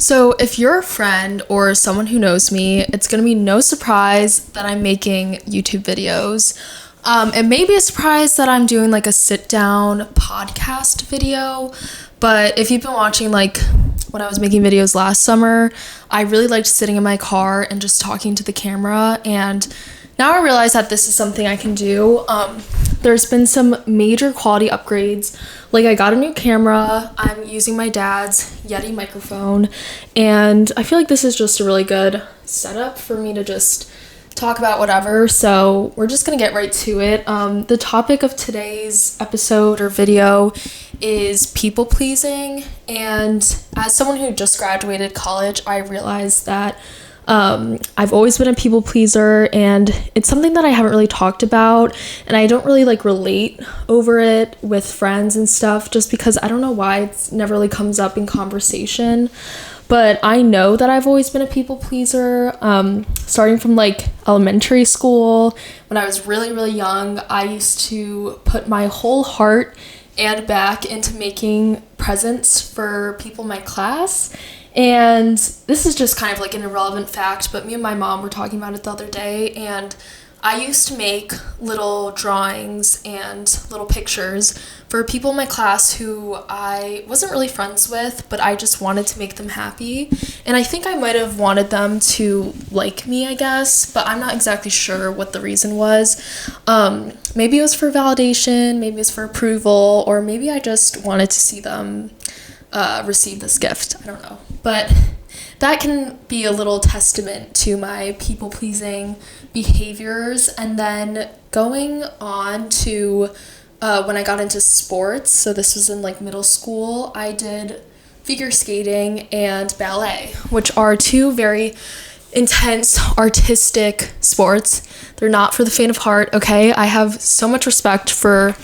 So, if you're a friend or someone who knows me, it's going to be no surprise that I'm making YouTube videos. It may be a surprise that I'm doing like a sit down podcast video, but if you've been watching like when I was making videos last summer, I really liked sitting in my car and just talking to the camera, and now I realize that this is something I can do. There's been some major quality upgrades. Like, I got a new camera. I'm using my dad's Yeti microphone, and I feel like this is just a really good setup for me to just talk about whatever. So we're just gonna get right to it. The topic of today's episode or video is people pleasing, and as someone who just graduated college, I realized that I've always been a people pleaser, and it's something that I haven't really talked about, and I don't really like relate over it with friends and stuff, just because I don't know why it never really comes up in conversation. But I know that I've always been a people pleaser, starting from like elementary school. When I was really, really young, I used to put my whole heart and back into making presents for people in my class. And this is just kind of like an irrelevant fact, but me and my mom were talking about it the other day, and I used to make little drawings and little pictures for people in my class who I wasn't really friends with, but I just wanted to make them happy. And I think I might have wanted them to like me, I guess, but I'm not exactly sure what the reason was. Maybe it was for validation, maybe it was for approval, or maybe I just wanted to see them receive this gift. I don't know. But that can be a little testament to my people-pleasing behaviors. And then going on to when I got into sports, so this was in like middle school, I did figure skating and ballet, which are two very intense artistic sports. They're not for the faint of heart, okay? I have so much respect for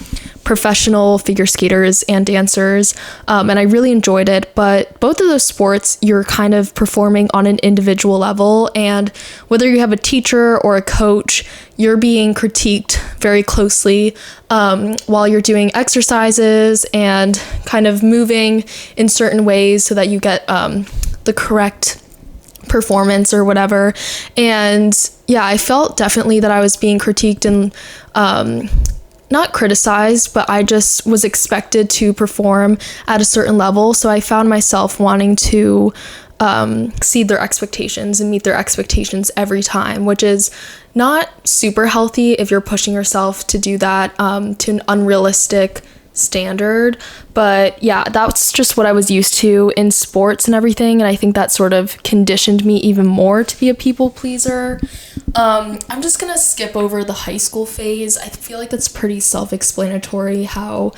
professional figure skaters and dancers, and I really enjoyed it, but both of those sports, you're kind of performing on an individual level, and whether you have a teacher or a coach, you're being critiqued very closely while you're doing exercises and kind of moving in certain ways so that you get the correct performance or whatever. And yeah, I felt definitely that I was being critiqued and not criticized, but I just was expected to perform at a certain level. So I found myself wanting to exceed their expectations and meet their expectations every time, which is not super healthy if you're pushing yourself to do that to an unrealistic standard. But yeah, that's just what I was used to in sports and everything, and I think that sort of conditioned me even more to be a people pleaser. I'm just gonna skip over the high school phase. I feel like that's pretty self-explanatory how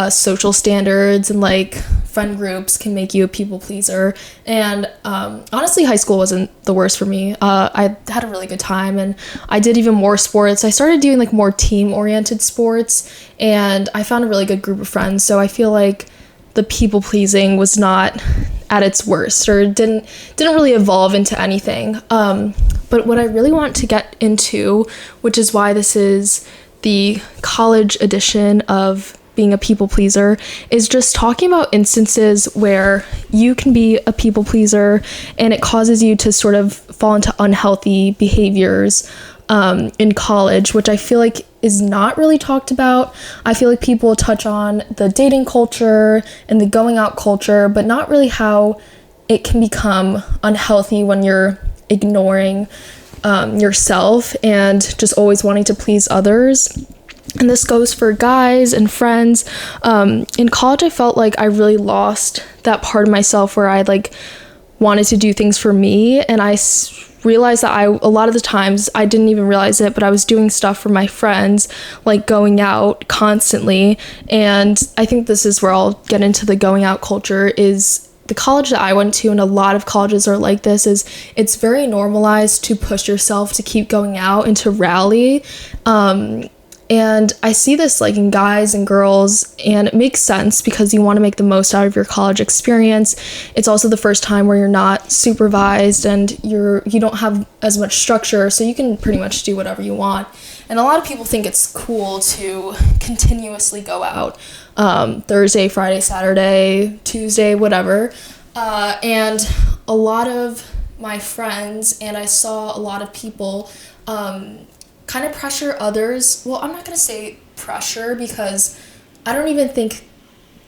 social standards and like friend groups can make you a people pleaser. And honestly, high school wasn't the worst for me. I had a really good time, and I did even more sports. I started doing like more team-oriented sports, and I found a really good group of friends. So I feel like the people pleasing was not at its worst, or didn't really evolve into anything. But what I really want to get into, which is why this is the college edition of being a people pleaser, is just talking about instances where you can be a people pleaser and it causes you to sort of fall into unhealthy behaviors in college, which I feel like is not really talked about. I feel like people touch on the dating culture and the going out culture, but not really how it can become unhealthy when you're ignoring yourself and just always wanting to please others. And this goes for guys and friends. In college, I felt like I really lost that part of myself where I like wanted to do things for me, and I realized that a lot of the times I didn't even realize it, but I was doing stuff for my friends, like going out constantly. And I think this is where I'll get into the going out culture. Is the college that I went to, and a lot of colleges are like this, is it's very normalized to push yourself to keep going out and to rally. And I see this like in guys and girls, and it makes sense because you want to make the most out of your college experience. It's also the first time where you're not supervised and you don't have as much structure, so you can pretty much do whatever you want. And a lot of people think it's cool to continuously go out Thursday, Friday, Saturday, Tuesday, whatever. And a lot of my friends and I saw a lot of people kind of pressure others. Well, I'm not going to say pressure because I don't even think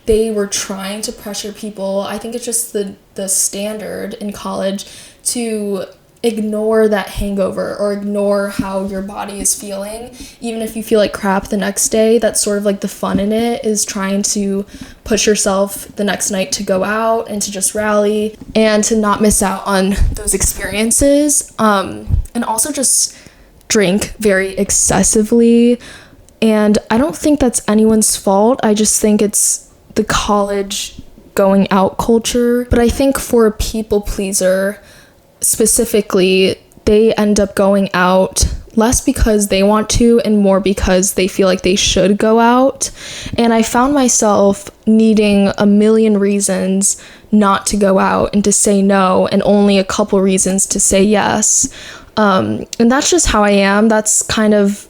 they were trying to pressure people. I think it's just the standard in college to ignore that hangover or ignore how your body is feeling. Even if you feel like crap the next day, that's sort of like the fun in it, is trying to push yourself the next night to go out and to just rally and to not miss out on those experiences. And also just drink very excessively. And I don't think that's anyone's fault. I just think it's the college going out culture. But I think for a people pleaser specifically, they end up going out less because they want to and more because they feel like they should go out. And I found myself needing a million reasons not to go out and to say no, and only a couple reasons to say yes. And that's just how I am. That's kind of,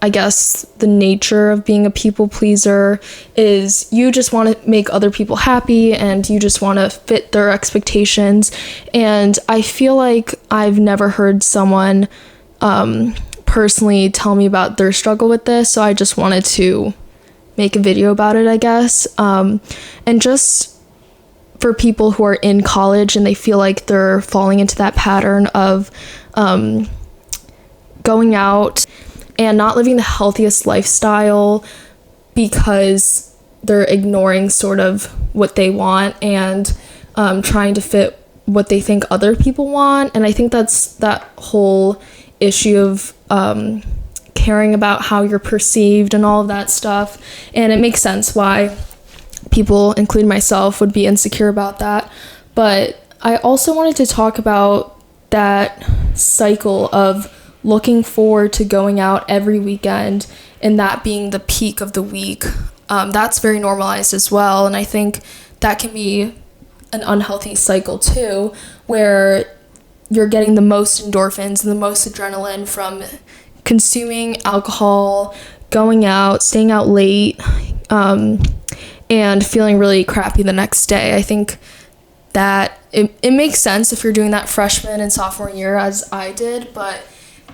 I guess, the nature of being a people pleaser, is you just want to make other people happy and you just want to fit their expectations. And I feel like I've never heard someone personally tell me about their struggle with this, so I just wanted to make a video about it, I guess. And just for people who are in college and they feel like they're falling into that pattern of going out and not living the healthiest lifestyle because they're ignoring sort of what they want and trying to fit what they think other people want. And I think that's that whole issue of caring about how you're perceived and all of that stuff. And it makes sense why people, including myself, would be insecure about that. But I also wanted to talk about that cycle of looking forward to going out every weekend and that being the peak of the week. That's very normalized as well, and I think that can be an unhealthy cycle too, where you're getting the most endorphins and the most adrenaline from consuming alcohol, going out, staying out late, and feeling really crappy the next day. I think that it makes sense if you're doing that freshman and sophomore year, as I did, but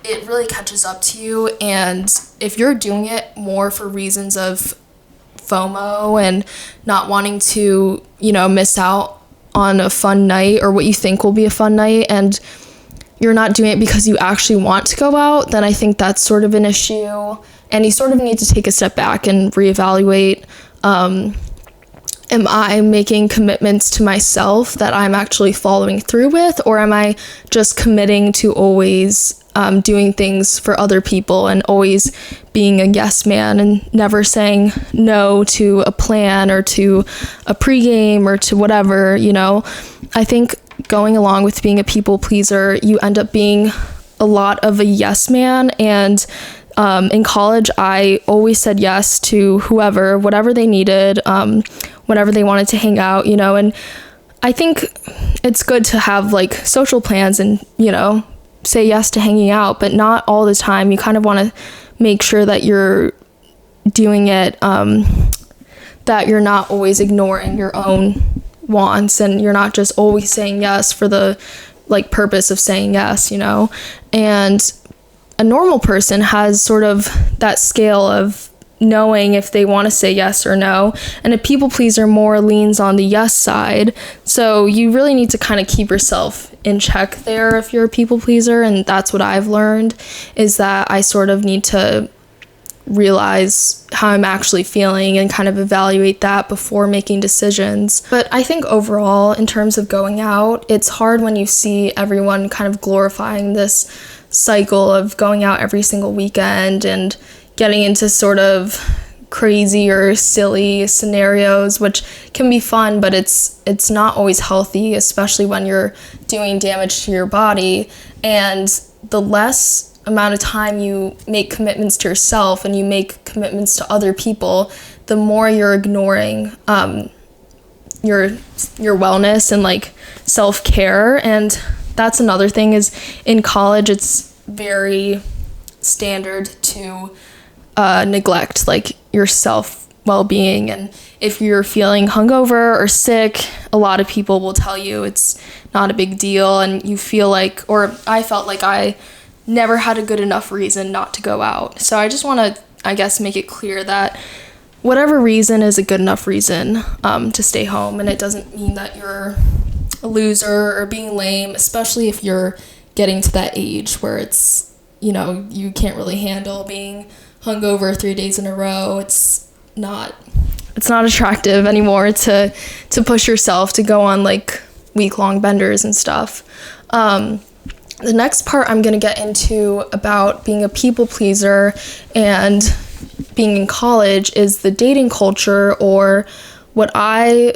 it really catches up to you. And if you're doing it more for reasons of FOMO and not wanting to, miss out on a fun night or what you think will be a fun night, and you're not doing it because you actually want to go out, then I think that's sort of an issue. And you sort of need to take a step back and reevaluate, am I making commitments to myself that I'm actually following through with, or am I just committing to always doing things for other people and always being a yes man and never saying no to a plan or to a pregame or to whatever, I think going along with being a people pleaser, you end up being a lot of a yes man. And in college, I always said yes to whoever, whatever they needed, whenever they wanted to hang out, and I think it's good to have like social plans and, say yes to hanging out, but not all the time. You kind of want to make sure that you're doing it, that you're not always ignoring your own wants and you're not just always saying yes for the purpose of saying yes, and a normal person has sort of that scale of knowing if they want to say yes or no, and a people pleaser more leans on the yes side. So you really need to kind of keep yourself in check there if you're a people pleaser, and that's what I've learned, is that I sort of need to realize how I'm actually feeling and kind of evaluate that before making decisions. But I think overall, in terms of going out, it's hard when you see everyone kind of glorifying this cycle of going out every single weekend and getting into sort of crazy or silly scenarios, which can be fun, but it's not always healthy, especially when you're doing damage to your body. And the less amount of time you make commitments to yourself and you make commitments to other people, the more you're ignoring your wellness and self-care. And that's another thing, is in college it's very standard to neglect your self well-being. And if you're feeling hungover or sick, a lot of people will tell you it's not a big deal, and you feel like, or I felt like I never had a good enough reason not to go out. So I just want to, I guess, make it clear that whatever reason is a good enough reason to stay home, and it doesn't mean that you're a loser or being lame, especially if you're getting to that age where it's, you can't really handle being hungover 3 days in a row. It's not attractive anymore to push yourself to go on like week-long benders and stuff. The next part I'm going to get into about being a people pleaser and being in college is the dating culture, or what I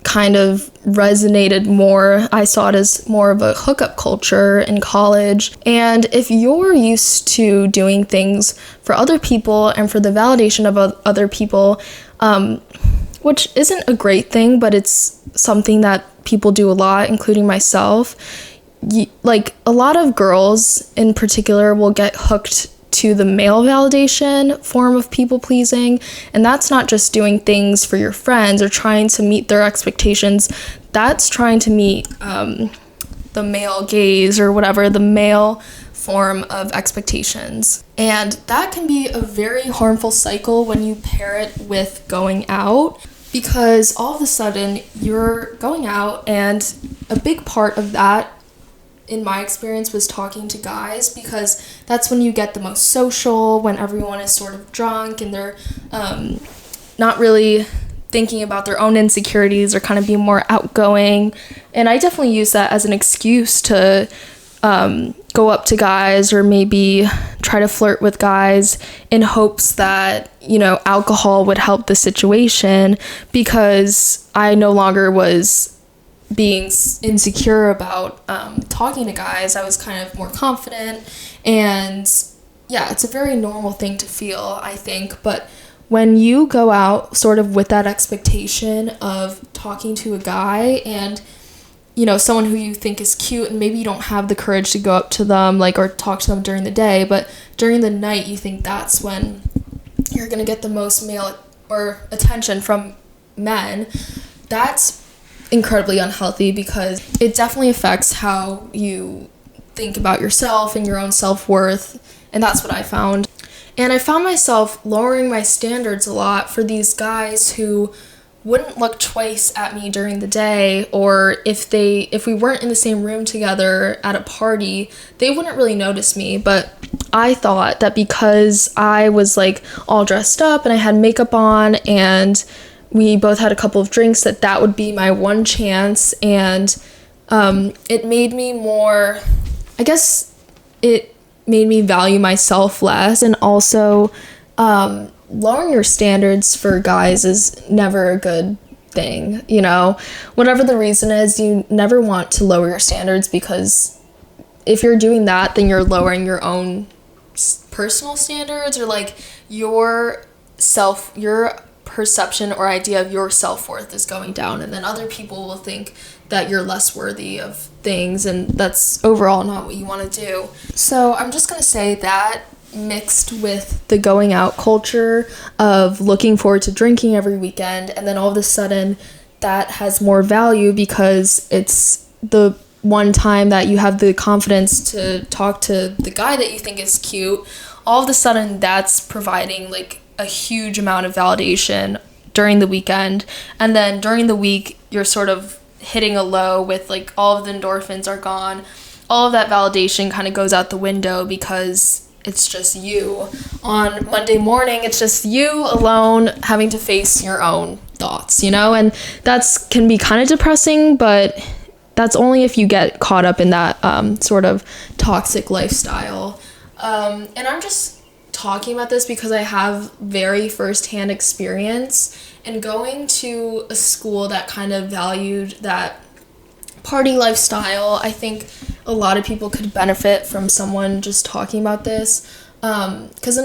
kind of resonated more. I saw it as more of a hookup culture in college. And if you're used to doing things for other people and for the validation of other people, which isn't a great thing, but it's something that people do a lot, including myself. Like, a lot of girls in particular will get hooked to the male validation form of people pleasing, and that's not just doing things for your friends or trying to meet their expectations. That's trying to meet the male gaze, or whatever, the male form of expectations. And that can be a very harmful cycle when you pair it with going out, because all of a sudden you're going out, and a big part of that, in my experience, was talking to guys, because that's when you get the most social, when everyone is sort of drunk and they're not really thinking about their own insecurities, or kind of being more outgoing. And I definitely use that as an excuse to go up to guys, or maybe try to flirt with guys in hopes that, alcohol would help the situation, because I no longer was being insecure about talking to guys. I was kind of more confident, and yeah, it's a very normal thing to feel, I think. But when you go out sort of with that expectation of talking to a guy, and someone who you think is cute, and maybe you don't have the courage to go up to them or talk to them during the day, but during the night you think that's when you're gonna get the most male or attention from men, that's incredibly unhealthy, because it definitely affects how you think about yourself and your own self-worth. And that's what I found. And I found myself lowering my standards a lot for these guys who wouldn't look twice at me during the day, or if we weren't in the same room together at a party, they wouldn't really notice me. But I thought that because I was like all dressed up and I had makeup on, and we both had a couple of drinks, that would be my one chance. And it made me more, I guess it made me value myself less. And also lowering your standards for guys is never a good thing. Whatever the reason is, you never want to lower your standards, because if you're doing that, then you're lowering your own personal standards, or like your perception or idea of your self-worth is going down, and then other people will think that you're less worthy of things, and that's overall not what you want to do. So I'm just going to say that, mixed with the going out culture of looking forward to drinking every weekend, and then all of a sudden that has more value because it's the one time that you have the confidence to talk to the guy that you think is cute, all of a sudden that's providing like a huge amount of validation during the weekend. And then during the week, you're sort of hitting a low with like all of the endorphins are gone. All of that validation kind of goes out the window, because it's just you. On Monday morning, it's just you alone having to face your own thoughts, and that's can be kind of depressing, but that's only if you get caught up in that sort of toxic lifestyle. And I'm just talking about this because I have very firsthand experience, and going to a school that kind of valued that party lifestyle, I think a lot of people could benefit from someone just talking about this, because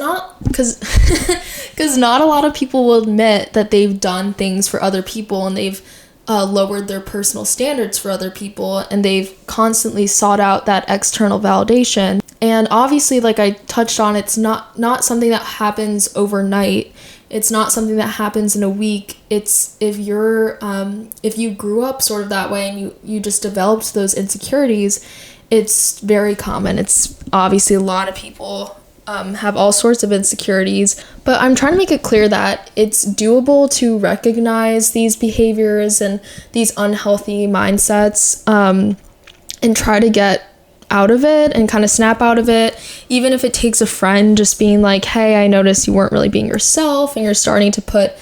not a lot of people will admit that they've done things for other people, and they've lowered their personal standards for other people, and they've constantly sought out that external validation. And obviously, like I touched on, it's not something that happens overnight. It's not something that happens in a week. It's if you grew up sort of that way and you just developed those insecurities, it's very common. It's obviously a lot of people have all sorts of insecurities, but I'm trying to make it clear that it's doable to recognize these behaviors and these unhealthy mindsets, and try to get out of it and kind of snap out of it, even if it takes a friend just being like, hey, I noticed you weren't really being yourself, and you're starting to put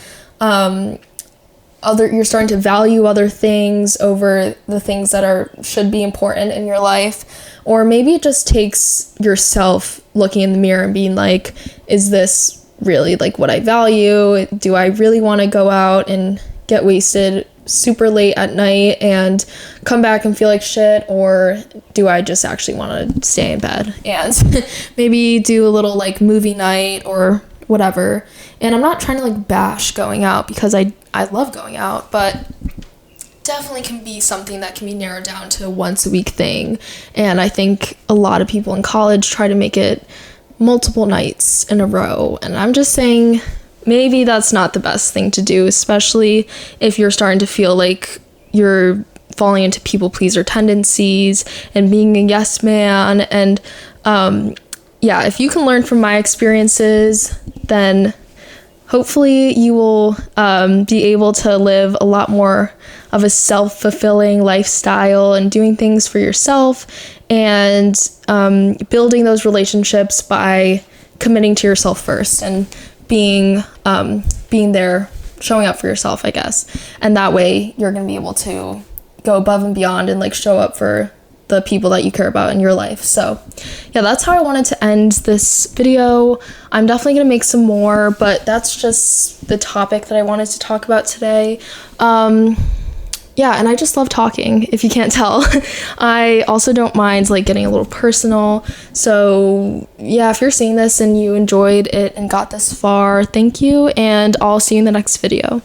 you're starting to value other things over the things that should be important in your life. Or maybe it just takes yourself looking in the mirror and being like, is this really like what I value? Do I really want to go out and get wasted super late at night and come back and feel like shit? Or do I just actually want to stay in bed and maybe do a little like movie night or whatever? And I'm not trying to like bash going out, because I love going out, but definitely can be something that can be narrowed down to a once a week thing. And I think a lot of people in college try to make it multiple nights in a row, and I'm just saying maybe that's not the best thing to do, especially if you're starting to feel like you're falling into people pleaser tendencies and being a yes man. And if you can learn from my experiences, then hopefully you will be able to live a lot more of a self-fulfilling lifestyle and doing things for yourself, and building those relationships by committing to yourself first and being there, showing up for yourself, I guess. And that way you're going to be able to go above and beyond and like show up for the people that you care about in your life. So yeah, that's how I wanted to end this video. I'm definitely gonna make some more, but that's just the topic that I wanted to talk about today. And I just love talking, if you can't tell. I also don't mind like getting a little personal. So yeah, if you're seeing this and you enjoyed it and got this far, thank you, and I'll see you in the next video.